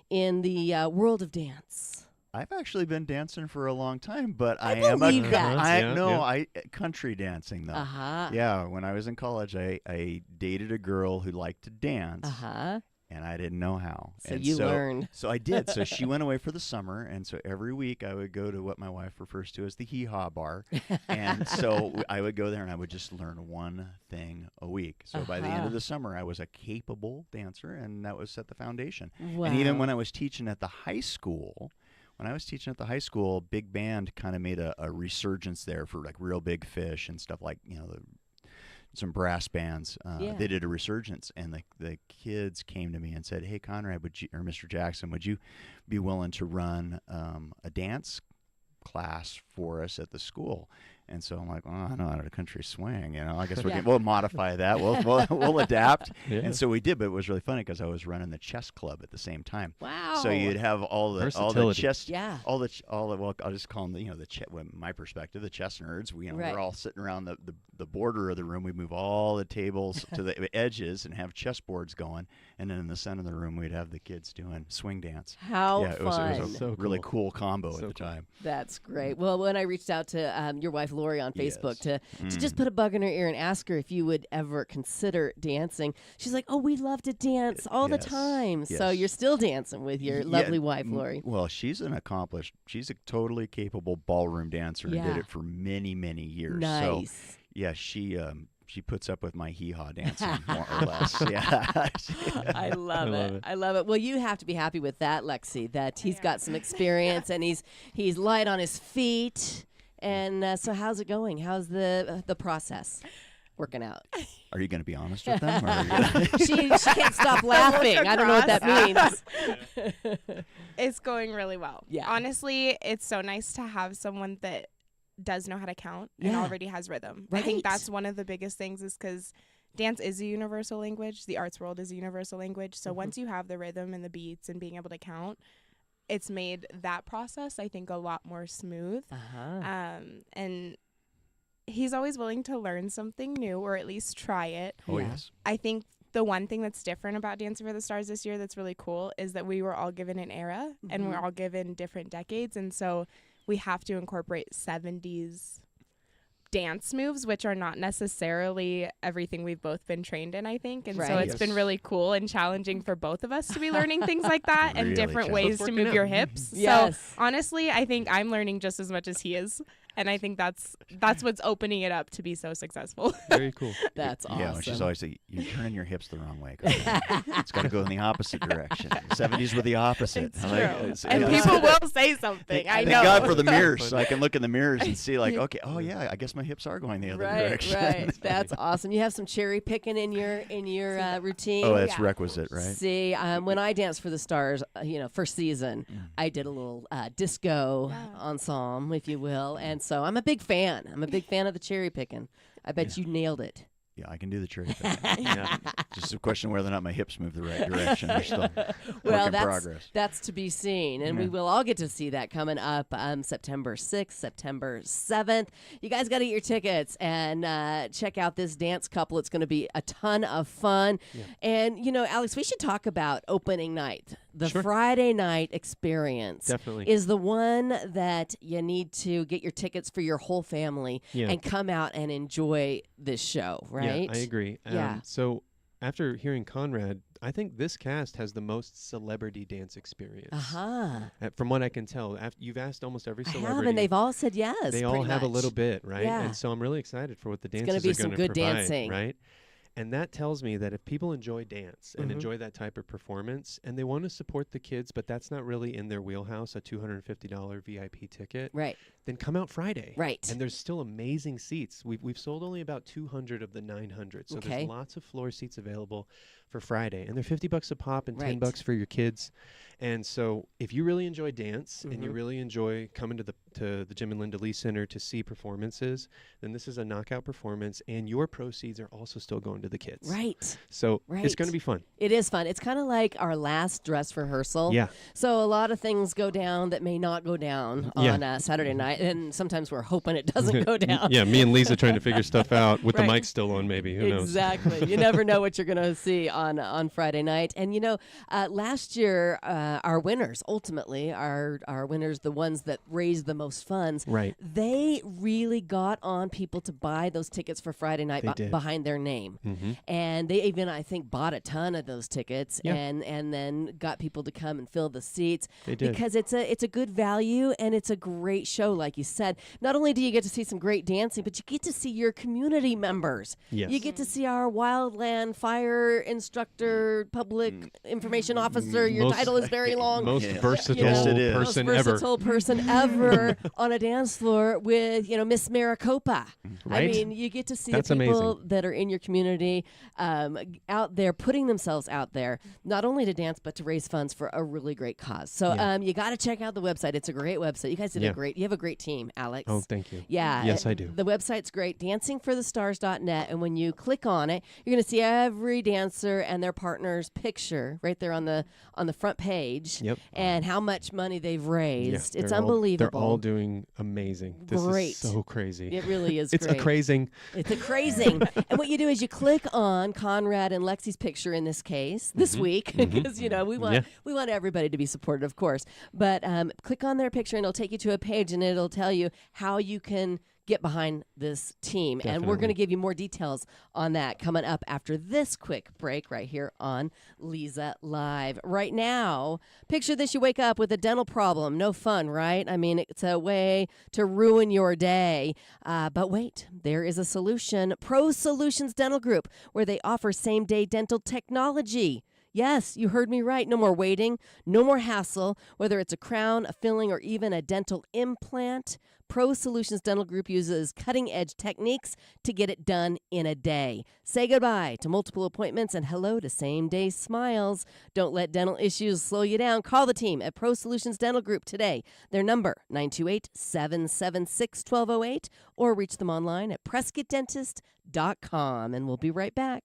in the world of dance? I've actually been dancing for a long time, but I believe am a that. I country dancing though. Uh-huh. Yeah, when I was in college, I dated a girl who liked to dance, Uh-huh. and I didn't know how. So and you learned. So I did. So she went away for the summer, and so every week I would go to what my wife refers to as the hee-haw bar, and so I would go there and I would just learn one thing a week. So by the end of the summer, I was a capable dancer, and that was set the foundation. Wow. And even when I was teaching at the high school, big band kind of made a resurgence there for like Real Big Fish and stuff like, some brass bands. They did a resurgence, and the kids came to me and said, "Hey, Conrad, or Mr. Jackson, would you be willing to run a dance class for us at the school?" And so I'm like, I know how to country swing, I guess we'll modify that. We'll adapt. Yeah. And so we did, but it was really funny because I was running the chess club at the same time. Wow. So you'd have all the Versatility. chess, Yeah. all the well, I'll just call them my perspective, the chess nerds. Right. We're all sitting around the border of the room. We move all the tables to the edges and have chess boards going, and then in the center of the room we'd have the kids doing swing dance. How yeah, it was fun. a So really cool. cool combo So at the cool. time. That's great. Well, when I reached out to your wife Lori on Facebook to just put a bug in her ear and ask her if you would ever consider dancing, she's like, "Oh, we love to dance all the Yes. time." So Yes. you're still dancing with your Yeah, lovely wife, Lori. Well, she's a totally capable ballroom dancer and Yeah. did it for many, many years. Nice. So, yeah, she puts up with my hee-haw dancing, more or less. Yeah. I love love it. it. I love it. Well, you have to be happy with that, Lexi, that he's got some experience and he's light on his feet. And so how's it going? How's the process working out? Are you going to be honest with them? Or are you gonna she can't stop laughing. I don't know what that means. It's going really well. Yeah. Honestly, it's so nice to have someone that does know how to count and Yeah. already has rhythm. I Right. think that's one of the biggest things is because dance is a universal language. The arts world is a universal language. So once you have the rhythm and the beats and being able to count, it's made that process, I think, a lot more smooth. Uh-huh. And he's always willing to learn something new or at least try it. Oh, Yeah. yes. I think the one thing that's different about Dancing for the Stars this year that's really cool is that we were all given an era and we're all given different decades. And so we have to incorporate 70s dance moves, which are not necessarily everything we've both been trained in, I think. And so Right. it's been really cool and challenging for both of us to be learning things like that and Really different challenging. ways to Working move out. your hips. Yes. So honestly, I think I'm learning just as much as he is. And I think that's what's opening it up to be so successful. Very cool. That's awesome. Yeah, she's always like, you're turning your hips the wrong way. It's got to go in the opposite direction. The 70s were the opposite. It's I'm true. it's- And it's- people will say something. I Thank know. God for the mirrors, so I can look in the mirrors and see, like, okay, oh yeah, I guess my hips are going the other Right, direction. right. That's awesome. You have some cherry picking in your routine. Oh, that's Yeah. requisite, right? See, when I danced for the Stars, first season, I did a little disco ensemble, if you will, and so I'm a big fan. I'm a big fan of the cherry picking. I bet you nailed it. Yeah, I can do the cherry picking. Yeah. Just a question whether or not my hips move the right direction. They're still Well, work in that's progress. that's to be seen, and we Yeah. will all get to see that coming up September 6th, September 7th. You guys got to get your tickets and check out this dance couple. It's going to be a ton of fun. And Alex, we should talk about opening night. The Sure. Friday night experience Definitely. is the one that you need to get your tickets for your whole family Yeah. and come out and enjoy this show, right? Yeah, I agree. Yeah. So after hearing Conrad, I think this cast has the most celebrity dance experience. Uh-huh. From what I can tell, you've asked almost every I celebrity. have, and they've all said yes. They all pretty have a much. little bit, right? Yeah. And so I'm really excited for what the gonna dancers be are some going to good provide, dancing. right? And that tells me that if people enjoy dance and Mhm. enjoy that type of performance and they want to support the kids, but that's not really in their wheelhouse, a $250 VIP ticket, Right. then come out Friday. Right. And there's still amazing seats. We've sold only about 200 of the 900. So Okay. there's lots of floor seats available for Friday. And they're $50 a pop and Right. $10 for your kids. And so if you really enjoy dance and you Mhm. really enjoy coming to the Jim and Linda Lee Center to see performances, then this is a knockout performance and your proceeds are also still going to the kids. Right. So it's Right. going to be fun. It is fun. It's kind of like our last dress rehearsal. Yeah. So a lot of things go down that may not go down Yeah. on Saturday night, and sometimes we're hoping it doesn't go down. Yeah, me and Lisa trying to figure stuff out with Right. the mic still on maybe. Who knows? Exactly. You never know what you're going to see on Friday night. And last year, our winners, ultimately, our winners, the ones that raised the most funds, Right. they really got on people to buy those tickets for Friday night They did. behind their name. Mm-hmm. And they even, I think, bought a ton of those tickets Yeah. and then got people to come and fill the seats They did. because it's a good value and it's a great show, like you said. Not only do you get to see some great dancing, but you get to see your community members. Yes. You get to see our wildland fire instructor, public information officer. Your Most- title is very long. Most Yeah. versatile Yes, it is. Most person ever. versatile person ever. you're on a dance floor with, Miss Maricopa. Right. I mean, you get to see That's the people amazing. that are in your community out there, putting themselves out there, not only to dance, but to raise funds for a really great cause. So Yeah. you got to check out the website. It's a great website. You guys did Yeah. you have a great team, Alex. Oh, thank you. Yeah. Yes, I do. The website's great, dancingforthestars.net. And when you click on it, you're going to see every dancer and their partner's picture right there on the front page. Yep. And how much money they've raised. Yeah, It's they're unbelievable. They're all doing amazing. This Great. is so crazy. It really is It's great. a crazing. It's a crazing. And what you do is you click on Conrad and Lexi's picture in this case this week because we want everybody to be supported, of course. But click on their picture and it'll take you to a page and it'll tell you how you can get behind this team. And we're going to Definitely. give you more details on that coming up after this quick break right here on Leza Live. Right now, picture this: you wake up with a dental problem. No fun, right? I mean, it's a way to ruin your day. But wait, there is a solution. Pro Solutions Dental Group, where they offer same-day dental technology. Yes, you heard me right. No more waiting, no more hassle, whether it's a crown, a filling, or even a dental implant. Pro Solutions Dental Group uses cutting-edge techniques to get it done in a day. Say goodbye to multiple appointments and hello to same-day smiles. Don't let dental issues slow you down. Call the team at Pro Solutions Dental Group today. Their number, 928-776-1208, or reach them online at PrescottDentist.com. And we'll be right back.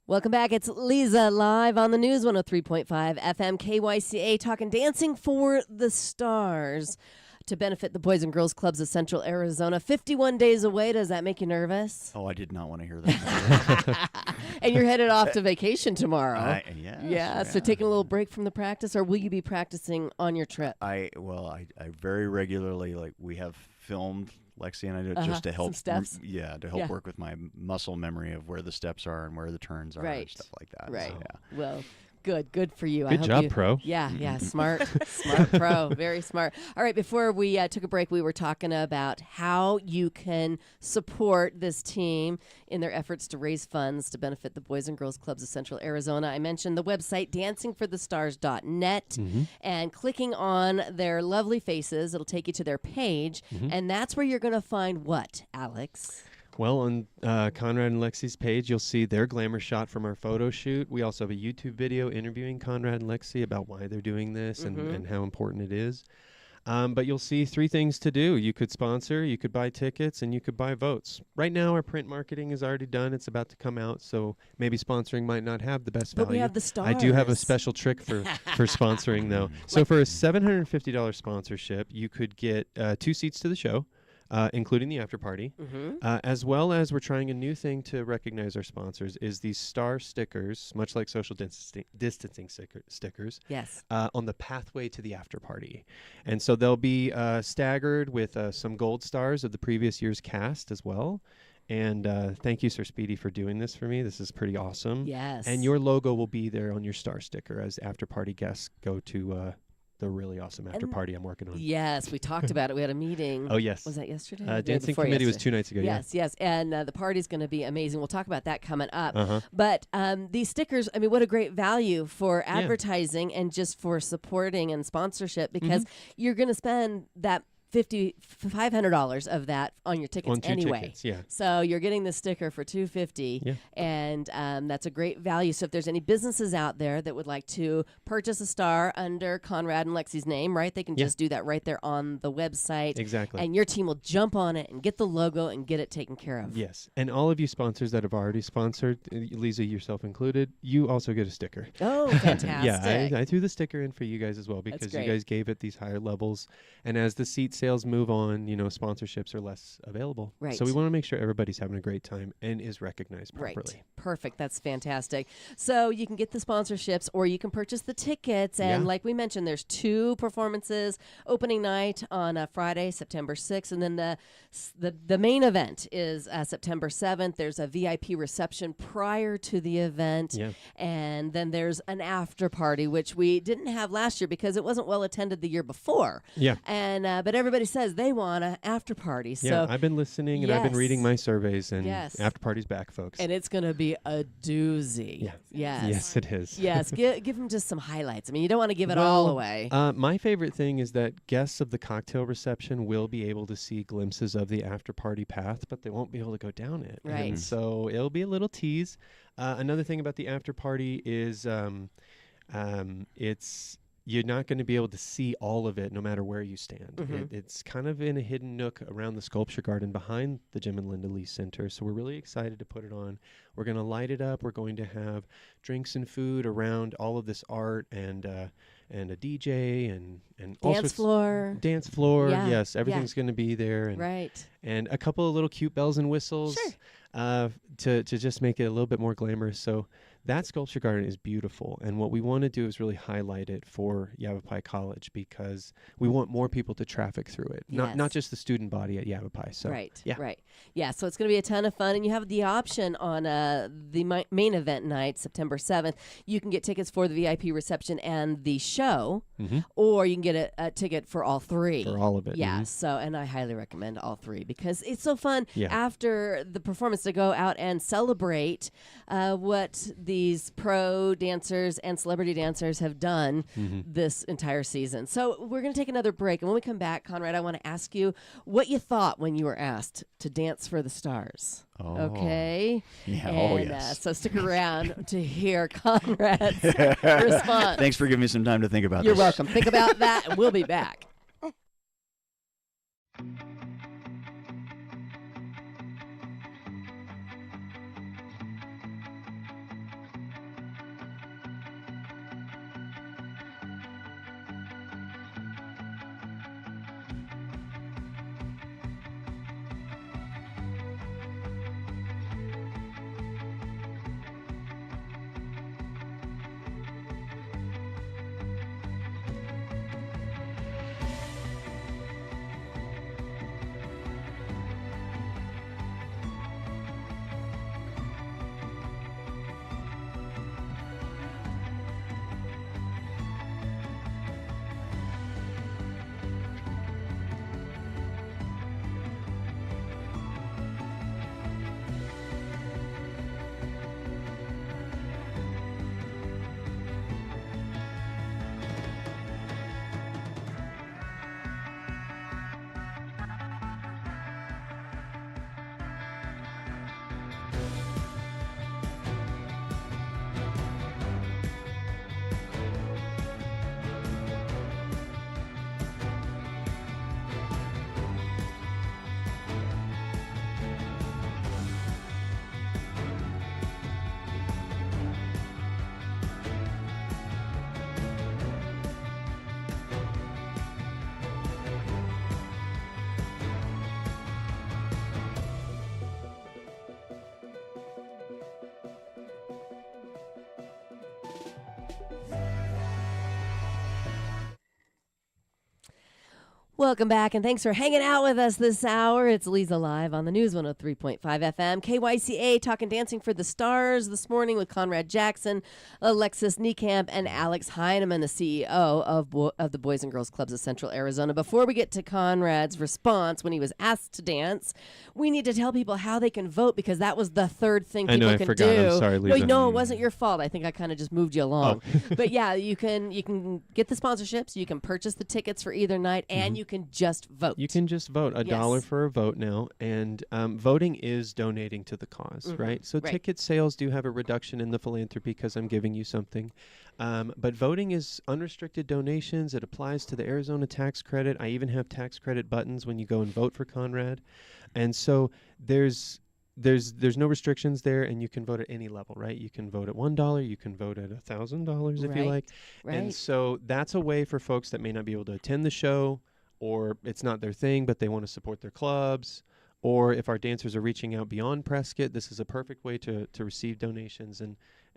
Welcome back. It's Leza live on the news 103.5 FM KYCA talking Dancing for the Stars to benefit the Boys and Girls Clubs of Central Arizona. 51 days away. Does that make you nervous? Oh, I did not want to hear that. And you're headed off to vacation tomorrow. Yes, Yeah, so taking a little break from the practice, or will you be practicing on your trip? I very regularly, like, we have filmed Lexi and I do just to Some help steps? to help work with my muscle memory of where the steps are and where the turns are Right. and stuff like that. Right. So, yeah. Well, good for you. I Good hope job, you, pro. Yeah, smart pro, very smart. All right, before we took a break, we were talking about how you can support this team in their efforts to raise funds to benefit the Boys and Girls Clubs of Central Arizona. I mentioned the website dancingforthestars.net, and clicking on their lovely faces, it'll take you to their page, and that's where you're going to find what, Alex? Well, on Conrad and Lexi's page, you'll see their glamour shot from our photo shoot. We also have a YouTube video interviewing Conrad and Lexi about why they're doing this and how important it is. But you'll see 3 things to do. You could sponsor, you could buy tickets, and you could buy votes. Right now, our print marketing is already done. It's about to come out, so maybe sponsoring might not have the best But value. we have the stars. I do have a special trick for sponsoring, though. So for a $750 sponsorship, you could get 2 seats to the show, including the after party, as well as we're trying a new thing to recognize our sponsors is these star stickers, much like social distancing stickers, Yes. on the pathway to the after party. And so they'll be staggered with some gold stars of the previous year's cast as well. And thank you, Sir Speedy, for doing this for me. This is pretty awesome. Yes. And your logo will be there on your star sticker as after party guests go to the really awesome after party I'm working on. Yes, we talked about it. We had a meeting. Oh, yes. Was that yesterday? Or the day Dancing before committee was yesterday? 2 nights ago. Yes, yes. And the party's going to be amazing. We'll talk about that coming up. Uh-huh. But these stickers, I mean, what a great value for advertising and just for supporting and sponsorship because you're going to spend that $500 of that on your tickets On 2 anyway. tickets, yeah. So you're getting the sticker for $250, Yeah. and that's a great value. So if there's any businesses out there that would like to purchase a star under Conrad and Lexi's name, right, they can Yeah. just do that right there on the website. Exactly. And your team will jump on it and get the logo and get it taken care of. Yes. And all of you sponsors that have already sponsored, Leza, yourself included, you also get a sticker. Oh, fantastic. Yeah, I threw the sticker in for you guys as well because you great. guys gave it these higher levels. And as the seat sales move on, sponsorships are less available. Right. So we want to make sure everybody's having a great time and is recognized properly. Right. Perfect. That's fantastic. So you can get the sponsorships or you can purchase the tickets. And Yeah. like we mentioned, there's 2 performances, opening night on Friday, September 6th. And then the main event is September 7th. There's a VIP reception prior to the event. Yeah. And then there's an after party, which we didn't have last year because it wasn't well attended the year before. Yeah. And but everybody says they want an after party. Yeah, So I've been listening and I've been reading Yes. my surveys and Yes. after party's back, folks. and it's going to be a doozy. Yeah. Yes. Yes, it is. Yes, give them just some highlights. I mean, you don't want to give it all Well, away. My favorite thing is that guests of the cocktail reception will be able to see glimpses of the after party path, but they won't be able to go down it. Right. And so it'll be a little tease. Another thing about the after party is you're not going to be able to see all of it no matter where you stand. It's kind of in a hidden nook around the sculpture garden behind the Jim and Linda Lee Center. So we're really excited to put it on. We're going to light it up. We're going to have drinks and food around all of this art and a DJ and all Dance sorts- floor. Dance floor. Yeah, Yes, yeah. everything's going to be there. And Right. and a couple of little cute bells and whistles to just make it a little bit more glamorous. So that sculpture garden is beautiful, and what we want to do is really highlight it for Yavapai College because we want more people to traffic through it, not Yes. just the student body at Yavapai. So Right. yeah. Right. Yeah. So it's going to be a ton of fun, and you have the option on the main event night, September 7th. You can get tickets for the VIP reception and the show, or you can get a ticket for all 3. For all of it. Yeah. Mhm. So, and I highly recommend all 3 because it's so fun Yeah. after the performance to go out and celebrate what these pro dancers and celebrity dancers have done this entire season. So we're going to take another break. And when we come back, Conrad, I want to ask you what you thought when you were asked to dance for the stars. Oh. Okay. Yeah. And, Oh, yes. so stick around to hear Conrad's response. Thanks for giving me some time to think about You're this. welcome. Think about that, and we'll be back. Welcome back, and thanks for hanging out with us this hour. It's Leza Live on the News 103.5 FM. KYCA talking Dancing for the Stars this morning with Conrad Jackson, Alexis Niekamp, and Alex Heineman, the CEO of the Boys and Girls Clubs of Central Arizona. Before we get to Conrad's response when he was asked to dance, we need to tell people how they can vote, because that was the third thing people I can forgot. do. I'm sorry, Leza. No, it wasn't your fault. I think I kind of just moved you along. But yeah, you can get the sponsorships, you can purchase the tickets for either night, and you can just vote. You can just vote. $1 Yes. for a vote now. And voting is donating to the cause, right? So Right. ticket sales do have a reduction in the philanthropy because I'm giving you something. But voting is unrestricted donations. It applies to the Arizona tax credit. I even have tax credit buttons when you go and vote for Conrad. And so there's no restrictions there, and you can vote at any level, right? You can vote at $1, you can vote at $1,000 if you Right, like. right. And so that's a way for folks that may not be able to attend the show, or it's not their thing, but they want to support their clubs. Or if our dancers are reaching out beyond Prescott, this is a perfect way to receive donations.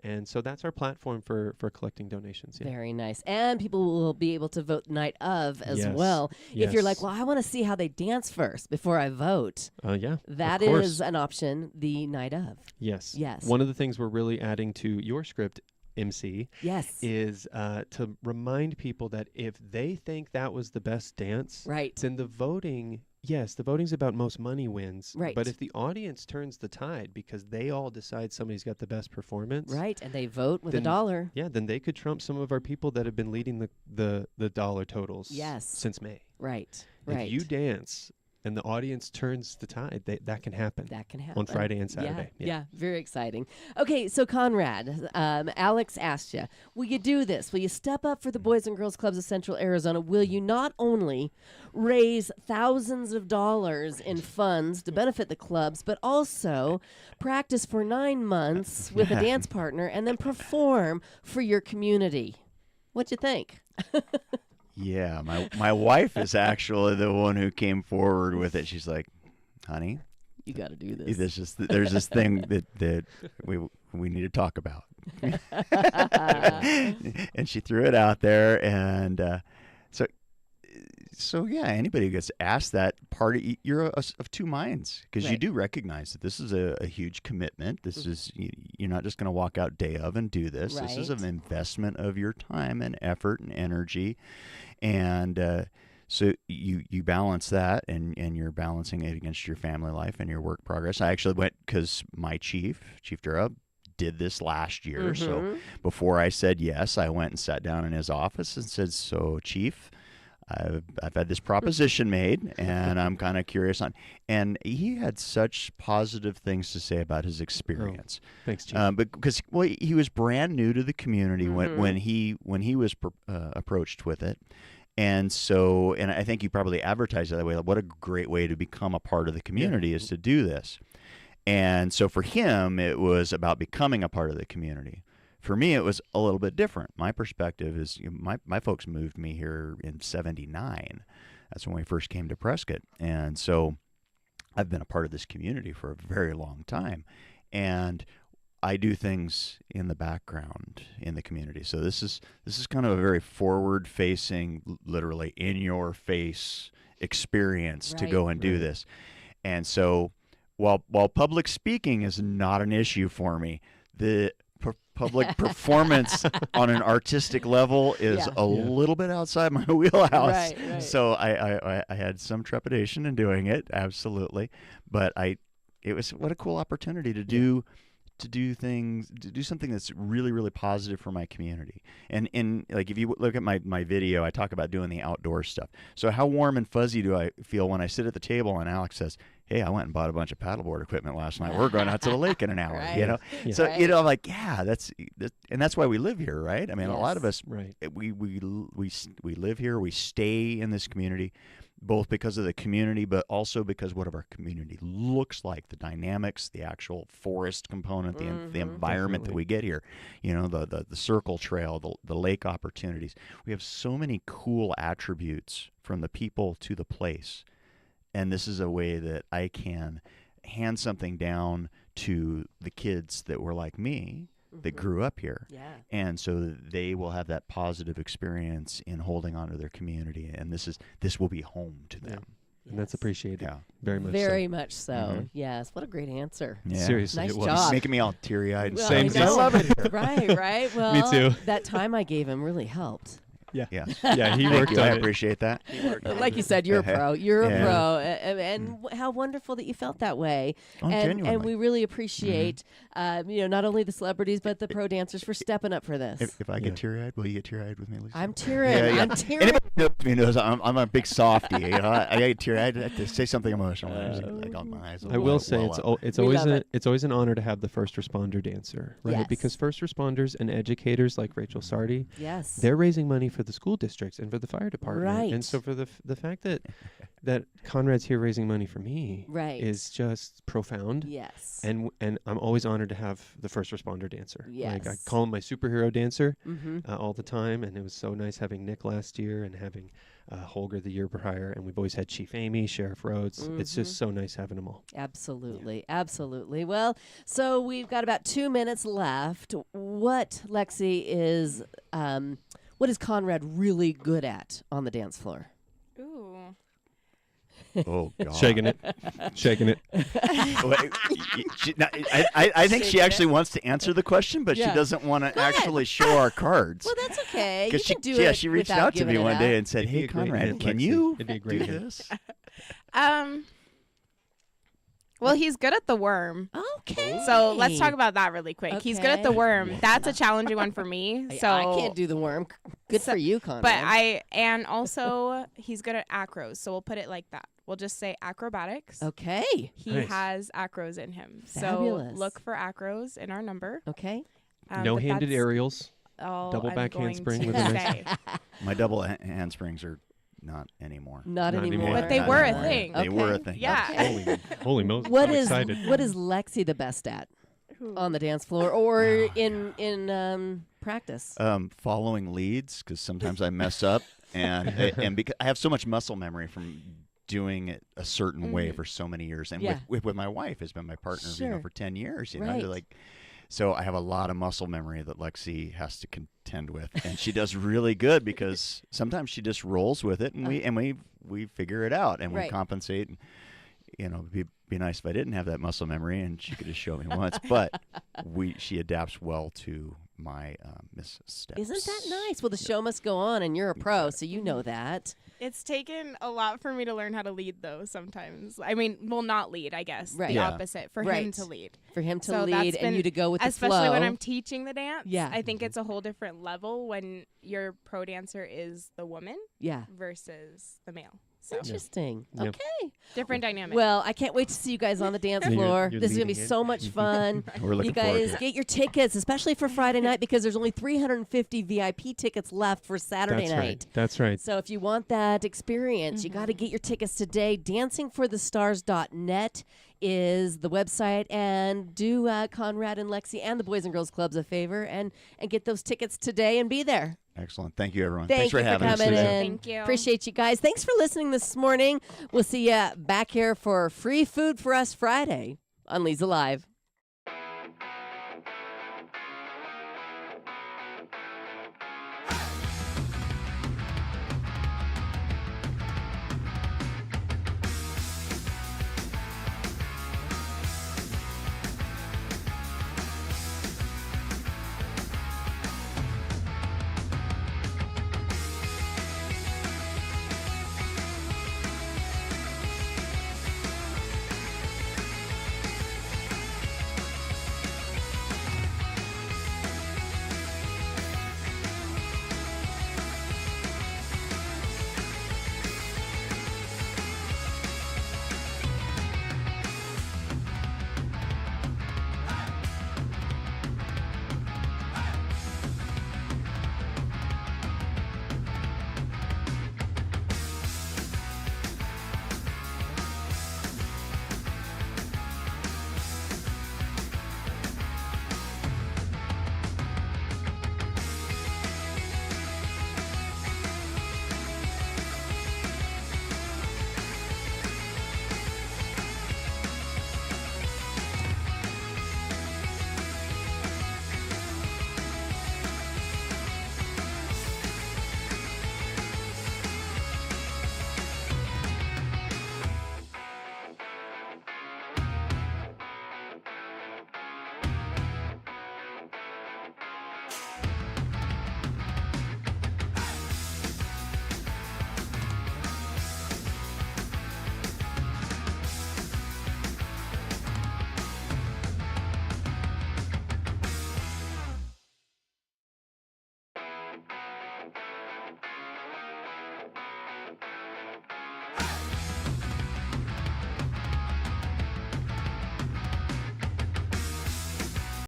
And so that's our platform for collecting donations. Yeah. Very nice. And people will be able to vote night of as Yes. well. If you're like, Yes. well, I want to see how they dance first before I vote. Yeah. That of course. is an option the night of. Yes. Yes. One of the things we're really adding to your script, MC, Yes. is to remind people that if they think that was the best dance, Right. then the voting's about most money wins. Right. But if the audience turns the tide because they all decide somebody's got the best performance, Right. And they vote with Then- $1. yeah, then they could trump some of our people that have been leading the dollar totals Yes. since May. Right. Right. If you dance and the audience turns the tide, that can happen. That can happen. On Friday and Saturday. Yeah. Very exciting. Okay, so Conrad, Alex asked you, will you do this? Will you step up for the Boys and Girls Clubs of Central Arizona? Will you not only raise thousands of dollars in funds to benefit the clubs, but also practice for 9 months with a dance partner and then perform for your community? What'd you think? Yeah, my wife is actually the one who came forward with it. She's like, honey, You got to do this. there's this thing that we need to talk about. And she threw it out there, and so yeah, anybody who gets asked that party, you're of two minds, because you Right. do recognize that this is a huge commitment. This is you're not just going to walk out day of and do this. This is Right. an investment of your time and effort and energy, and so you balance that, and you're balancing it against your family life and your work progress. I actually went because my Chief Durab, did this last year. So before I said yes, I went and sat down in his office and said, "So, Chief, I've had this proposition made, and I'm kind of curious on." And he had such positive things to say about his experience. Thanks, Chief. But because he was brand new to the community when he was approached with it. And so, and I think you probably advertised it that way. Like, what a great way to become a part of the community is to do this. And so for him, it was about becoming a part of the community. For me, it was a little bit different. My perspective is, my folks moved me here in '79. That's when we first came to Prescott. And so I've been a part of this community for a very long time. And I do things in the background in the community. So this is kind of a very forward-facing, literally in-your-face experience to go and do this. And so while public speaking is not an issue for me, the public performance on an artistic level is a little bit outside my wheelhouse. Right. So I had some trepidation in doing it, absolutely. But it was what a cool opportunity to do something that's really, really positive for my community. And like, if you look at my video, I talk about doing the outdoor stuff. So how warm and fuzzy do I feel when I sit at the table and Alex says, "Hey, I went and bought a bunch of paddleboard equipment last night. We're going out to the lake in an hour." Right. You know, Yeah. so Right. I'm like, yeah, and that's why we live here, right? I mean, a lot of Yes. us, Right. we live here, we stay in this community, both because of the community, but also because what our community looks like, the dynamics, the actual forest component, the environment that we get here, the circle trail, the lake opportunities. We have so many cool attributes from the people to the place. And this is a way that I can hand something down to the kids that were like me, that grew up here. Yeah. And so they will have that positive experience in holding on to their community, and this will be home to them. And that's appreciated. Yeah. Very much Very so. much so. Mhm. Yes. What a great answer. Yeah. Seriously, Nice it was. job. Making me all teary-eyed. Well, Same. I know. I love it. Right. Well, Me too. That time I gave him really helped. Yes. Yeah, he Thank worked you. on I it. appreciate that. Like you said, you're a pro. You're a Yeah. pro, and how wonderful that you felt that way. Oh, and genuinely. we really appreciate, not only the celebrities but the pro dancers for stepping up for this. If I Yeah. get teary-eyed, will you get teary-eyed with me, Lisa? I'm tearing. Yeah, yeah. I'm tearing. Anybody who knows me knows I'm a big softie. I get teary-eyed. I have to say something emotional. I got my eyes. I will say it's We always love it. it's always an honor to have the first responder dancer, right? Yes. Because first responders and educators like Rachel Sardi, Yes. they're raising money for the school districts and for the fire department. Right. And so for the fact that Conrad's here raising money for me Right. is just profound. Yes. And I'm always honored to have the first responder dancer. Like I Yes. call him my superhero dancer Mm-hmm. all the time, and it was so nice having Nick last year and having Holger the year prior, and we've always had Chief Amy, Sheriff Rhodes. It's just so nice having them all. Absolutely. Absolutely. Well, so we've got about 2 minutes left. What, Lexi, what is Conrad really good at on the dance floor? Ooh. Oh God. Shaking it, shaking it. I think she actually wants to answer the question, but Yeah. she doesn't want to Go ahead. actually show our cards. Well, that's okay. You 'Cause can do yeah, it she reached without out to me giving it one up. day and said, It'd be "Hey, a great Conrad, hint, can Lexi. you It'd be a do great hint. this?" Well, he's good at the worm. Okay. So let's talk about that really quick. He's good at the Okay. worm. That's a challenging one for me. So I can't do the worm. Good for you, Conrad. But and also he's good at acros. So we'll put it like that. We'll just say acrobatics. Okay. He Nice. has acros in him. Fabulous. So look for acros in our number. Okay. No but handed that's aerials. all double I'm back going handspring to with a nice- say. My double handsprings are not anymore. Not Not anymore. anymore. But they Not were a anymore. thing. They were a Okay. thing. Yeah. Okay. Holy Moses! What I'm is excited. what is Lexi the best at on the dance floor or in practice? Following leads, because sometimes I mess up, and because I have so much muscle memory from doing it a certain way for so many years, and Yeah. with my wife has been my partner, Sure. for 10 years, Right. so I have a lot of muscle memory that Lexi has to contend with, and she does really good because sometimes she just rolls with it, and we figure it out, and we Right. compensate. And, it'd be nice if I didn't have that muscle memory, and she could just show me once, but she adapts well to my missteps. Isn't that nice? Well, the show must go on, and you're a pro, so you know that. It's taken a lot for me to learn how to lead, though, sometimes. I mean, well, not lead, I guess. Right. The Yeah. opposite, for him Right. to lead. For him to So that's lead and you been- to go with the flow. Especially when I'm teaching the dance. Yeah. I think it's a whole different level when your pro dancer is the woman Yeah. versus the male. So Interesting. Yeah. Okay. different dynamic. Well, I can't wait to see you guys on the dance You're- floor. you're This is going to be leading it. so much fun. We're looking You forward guys to it. get your tickets, especially for Friday night, because there's only 350 VIP tickets left for Saturday That's night. right. That's right. So if you want that experience, you got to get your tickets today. Dancingforthestars.net is the website, and do Conrad and Lexi and the Boys and Girls Clubs a favor and get those tickets today and be there. Excellent. Thank you, everyone. Thank Thanks for you for having us. coming Lisa. in. Thank you. Appreciate you guys. Thanks for listening this morning. We'll see you back here for Free Food for Us Friday on Leza Live.